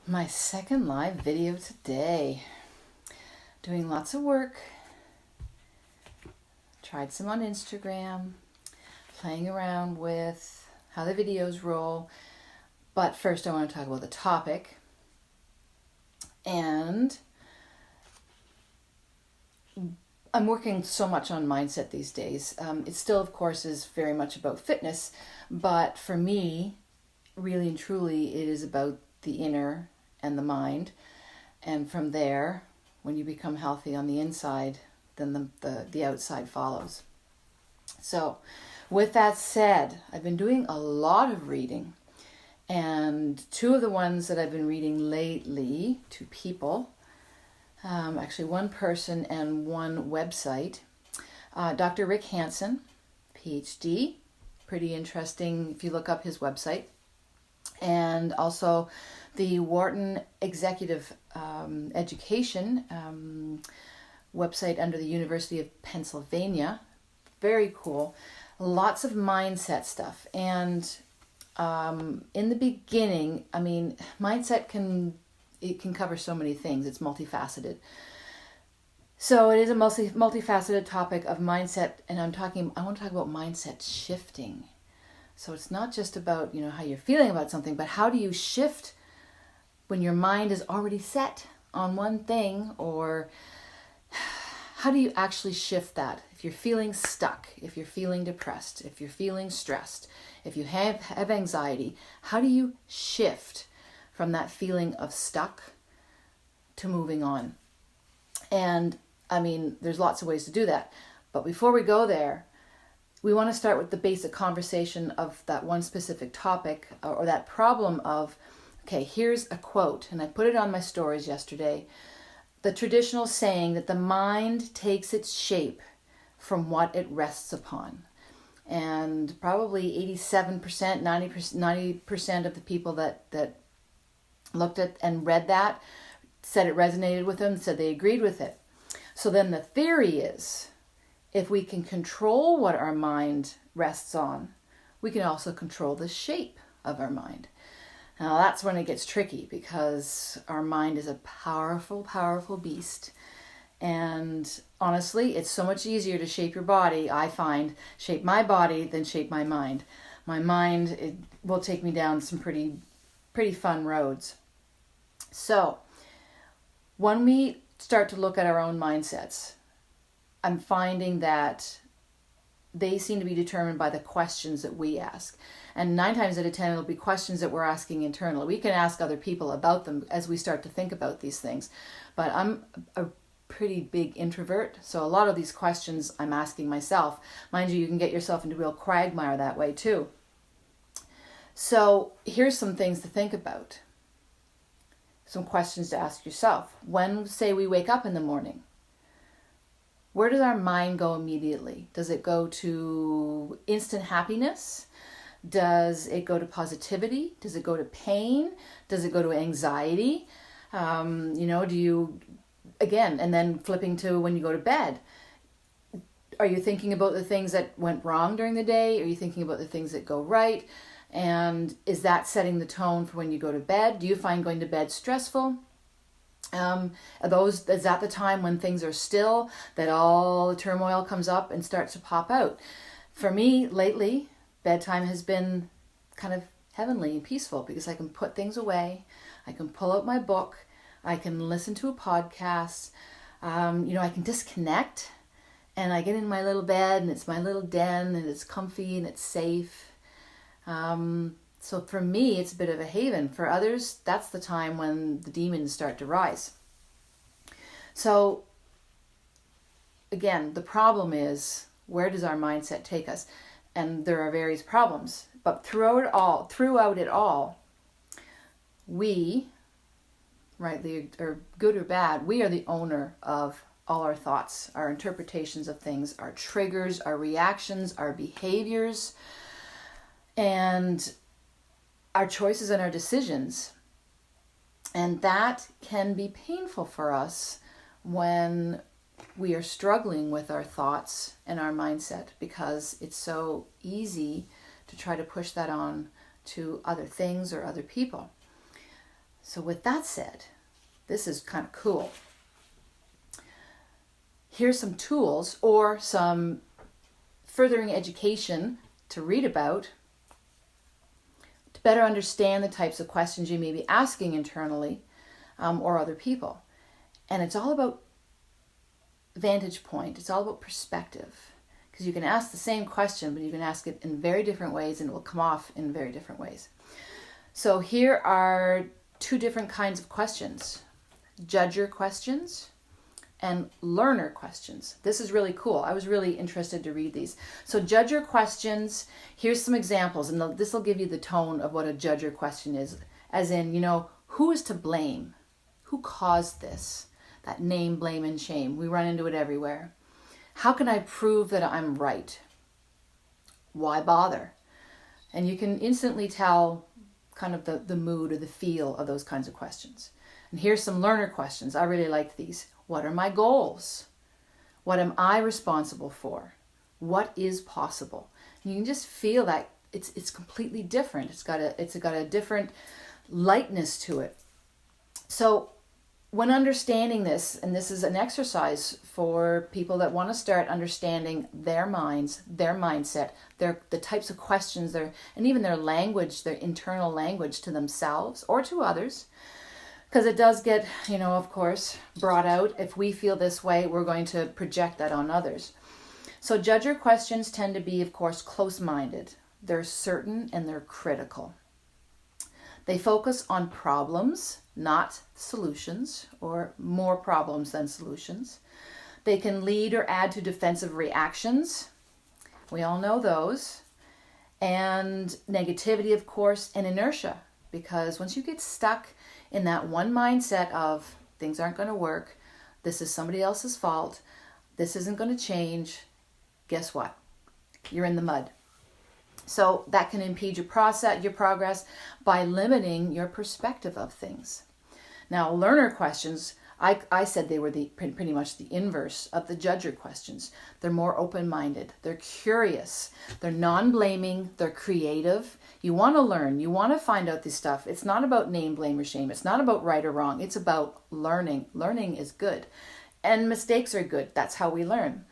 My second live video today. Doing lots of work. Tried some on Instagram. Playing around with how the videos roll. But first I want to talk about the topic. And I'm working so much on mindset these days. It still, of course, is very much about fitness. But for me, really and truly, it is about the inner and the mind, and from there, when you become healthy on the inside, then the outside follows. So with that said, I've been doing a lot of reading, and two of the ones that I've been reading lately, two people, actually one person and one website, Dr. Rick Hansen, PhD, pretty interesting if you look up his website, and also the Wharton Executive Education website under the University of Pennsylvania. Very cool. Lots of mindset stuff. And in the beginning, mindset can cover so many things. It's multifaceted. So it is a multifaceted topic of mindset, and I want to talk about mindset shifting. So it's not just about, how you're feeling about something, but how do you shift when your mind is already set on one thing, or how do you actually shift that? If you're feeling stuck, if you're feeling depressed, if you're feeling stressed, if you have anxiety, how do you shift from that feeling of stuck to moving on? And there's lots of ways to do that. But before we go there, we want to start with the basic conversation of that one specific topic or that problem of, okay, here's a quote, and I put it on my stories yesterday. The traditional saying that the mind takes its shape from what it rests upon. And probably 87%, 90% of the people that looked at and read that said it resonated with them, said they agreed with it. So then the theory is, if we can control what our mind rests on, we can also control the shape of our mind. Now that's when it gets tricky, because our mind is a powerful, powerful beast. And honestly, it's so much easier to shape your body, I find, shape my body than shape my mind. My mind, it will take me down some pretty fun roads. So when we start to look at our own mindsets, I'm finding that they seem to be determined by the questions that we ask. And 9 times out of 10, it'll be questions that we're asking internally. We can ask other people about them as we start to think about these things. But I'm a pretty big introvert, so a lot of these questions I'm asking myself. Mind you can get yourself into real quagmire that way too. So here's some things to think about. Some questions to ask yourself. When, say, we wake up in the morning, where does our mind go immediately? Does it go to instant happiness? Does it go to positivity? Does it go to pain? Does it go to anxiety? Do you, again, and then flipping to when you go to bed, are you thinking about the things that went wrong during the day? Are you thinking about the things that go right? And is that setting the tone for when you go to bed? Do you find going to bed stressful? Is that the time when things are still, that all the turmoil comes up and starts to pop out? For me, lately, bedtime has been kind of heavenly and peaceful, because I can put things away, I can pull out my book, I can listen to a podcast, I can disconnect, and I get in my little bed, and it's my little den, and it's comfy, and it's safe. So for me, it's a bit of a haven. For others, that's the time when the demons start to rise. So again, the problem is, where does our mindset take us? And there are various problems. But throughout it all, we, rightly or good or bad, we are the owner of all our thoughts, our interpretations of things, our triggers, our reactions, our behaviors, and our choices and our decisions. And that can be painful for us when we are struggling with our thoughts and our mindset, because it's so easy to try to push that on to other things or other people. So with that said, this is kind of cool. Here's some tools or some furthering education to read about to better understand the types of questions you may be asking internally or other people. And it's all about vantage point. It's all about perspective. Because you can ask the same question, but you can ask it in very different ways and it will come off in very different ways. So here are 2 different kinds of questions. Judger questions and learner questions. This is really cool. I was really interested to read these. So judger questions, here's some examples, and this will give you the tone of what a judger question is. As in, who is to blame? Who caused this? That name, blame, and shame. We run into it everywhere. How can I prove that I'm right? Why bother? And you can instantly tell kind of the mood or the feel of those kinds of questions. And here's some learner questions. I really like these. What are my goals? What am I responsible for? What is possible? And you can just feel that it's completely different. It's got a different lightness to it. So when understanding this, and this is an exercise for people that want to start understanding their minds, their mindset, the types of questions, and even their language, their internal language to themselves or to others, because it does get, of course, brought out. If we feel this way, we're going to project that on others. So judger questions tend to be, of course, close-minded. They're certain and they're critical. They focus on problems, not solutions, or more problems than solutions. They can lead or add to defensive reactions. We all know those. And negativity, of course, and inertia. Because once you get stuck in that one mindset of things aren't going to work, this is somebody else's fault, this isn't going to change, guess what? You're in the mud. So that can impede your progress by limiting your perspective of things. Now, learner questions, I said they were pretty much the inverse of the judger questions. They're more open-minded. They're curious. They're non-blaming. They're creative. You want to learn. You want to find out this stuff. It's not about name, blame, or shame. It's not about right or wrong. It's about learning. Learning is good. And mistakes are good. That's how we learn.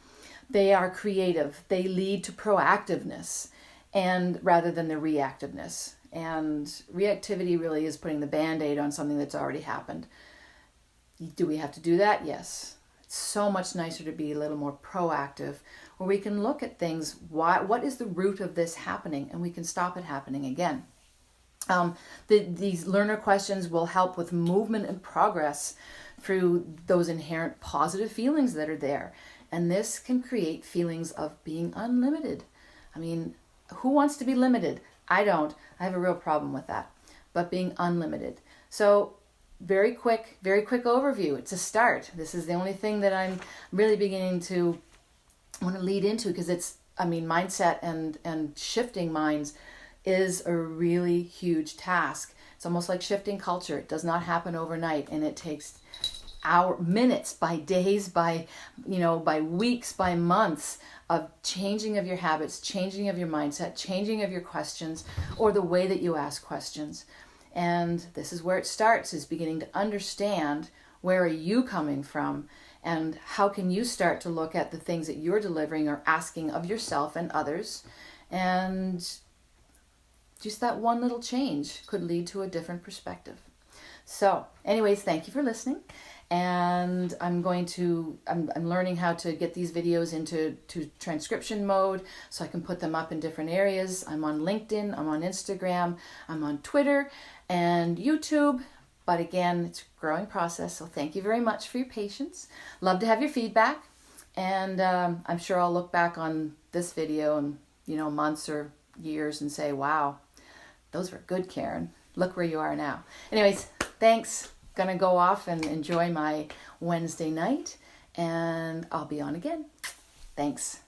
They are creative. They lead to proactiveness, and rather than the reactiveness. And reactivity really is putting the Band-Aid on something that's already happened. Do we have to do that? Yes. It's so much nicer to be a little more proactive, where we can look at things. What is the root of this happening? And we can stop it happening again. These learner questions will help with movement and progress through those inherent positive feelings that are there. And this can create feelings of being unlimited. I mean, who wants to be limited? I don't. I have a real problem with that. But being unlimited. So very quick overview. It's a start. This is the only thing that I'm really beginning to want to lead into, because mindset and shifting minds is a really huge task. It's almost like shifting culture. It does not happen overnight, and it takes minutes, by days, by weeks, by months of changing of your habits, changing of your mindset, changing of your questions, or the way that you ask questions. And this is where it starts, is beginning to understand where are you coming from, and how can you start to look at the things that you're delivering or asking of yourself and others. And just that one little change could lead to a different perspective. So anyways, thank you for listening. And I'm learning how to get these videos into transcription mode so I can put them up in different areas. I'm on LinkedIn, I'm on Instagram, I'm on Twitter and YouTube. But again, it's a growing process. So thank you very much for your patience. Love to have your feedback. And I'm sure I'll look back on this video in months or years and say, wow, those were good, Karen. Look where you are now. Anyways, thanks. Gonna go off and enjoy my Wednesday night, and I'll be on again. Thanks.